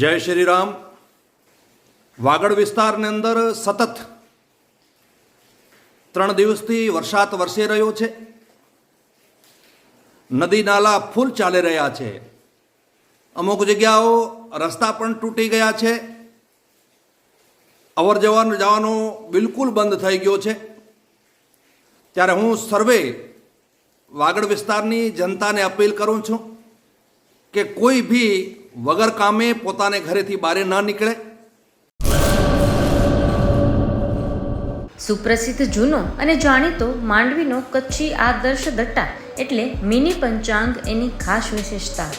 જય શ્રી રામ. વાગડ વિસ્તારની અંદર સતત 3 દિવસથી વરસાદ વરસી રહ્યો છે. નદી નાલા ફૂલ ચાલી રહ્યા છે. અમુક જગ્યાઓ રસ્તા પણ તૂટી ગયા છે. અવર જવર જવાનું બિલકુલ બંધ થઈ ગયો છે. ત્યારે હું સર્વે વાગડ વિસ્તારની જનતાને અપીલ કરું છું કે કોઈ ભી વગર કામે પોતાને ઘરેથી બહાર ન નીકળે. સુપ્રસિદ્ધ જૂનો અને જાણીતો માંડવીનો કચ્છી આદર્શ દટ્ટા એટલે મિની પંચાંગ એની ખાસ વિશેષતા.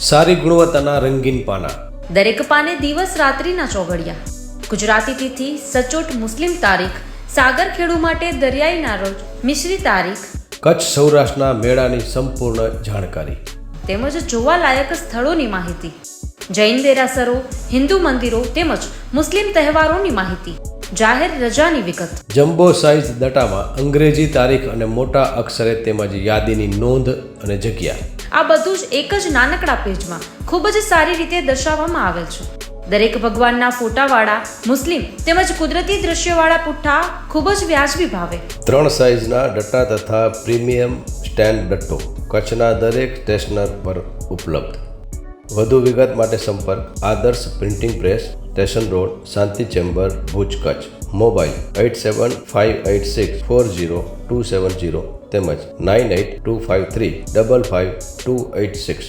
સારી ગુણવત્તાના રંગીન પાના, દરેક પાને દિવસ રાત્રિના ચોઘડિયા, ગુજરાતી તિથિ સચોટ મુસ્લિમ તારીખ, સાગર ખેડુ માટે દરિયાઈના રોજ મિશ્રી તારીખ, કચ્છ સૌરાષ્ટ્રના મેળાની સંપૂર્ણ જાણકારી તેમજ જોવાલાયક સ્થળોની માહિતી, જૈન દેરાસરો, હિન્દુ મંદિરો તેમજ મુસ્લિમ તહેવારોની માહિતી, જાહેર રજાની વિગત. જમ્બો સાઇઝ દટામાં અંગ્રેજી તારીખ અને મોટા અક્ષરે તેમજ યાદીની નોંધ અને જગ્યા. આ બધું જ એક જ નાનકડા પેજમાં ખૂબ જ સારી રીતે દર્શાવવામાં આવેલ છે. દરેક ભગવાનના ફોટાવાળા મુસ્લિમ તેમજ કુદરતી દ્રશ્યવાળા પુઠ્ઠા ખૂબ જ વ્યાજબી ભાવે. 3 સાઇઝના દટ્ટા તથા પ્રીમિયમ સ્ટેન્ડ દટ્ટો કચ્છના દરેક સ્ટેશનર પર ઉપલબ્ધ. વધુ વિગત માટે સંપર્ક આદર્શ પ્રિન્ટિંગ પ્રેસ, સ્ટેશન રોડ, શાંતિ ચેમ્બર, ભુજ, કચ્છ. મોબાઈલ 8758640270 તેમજ 9825355286.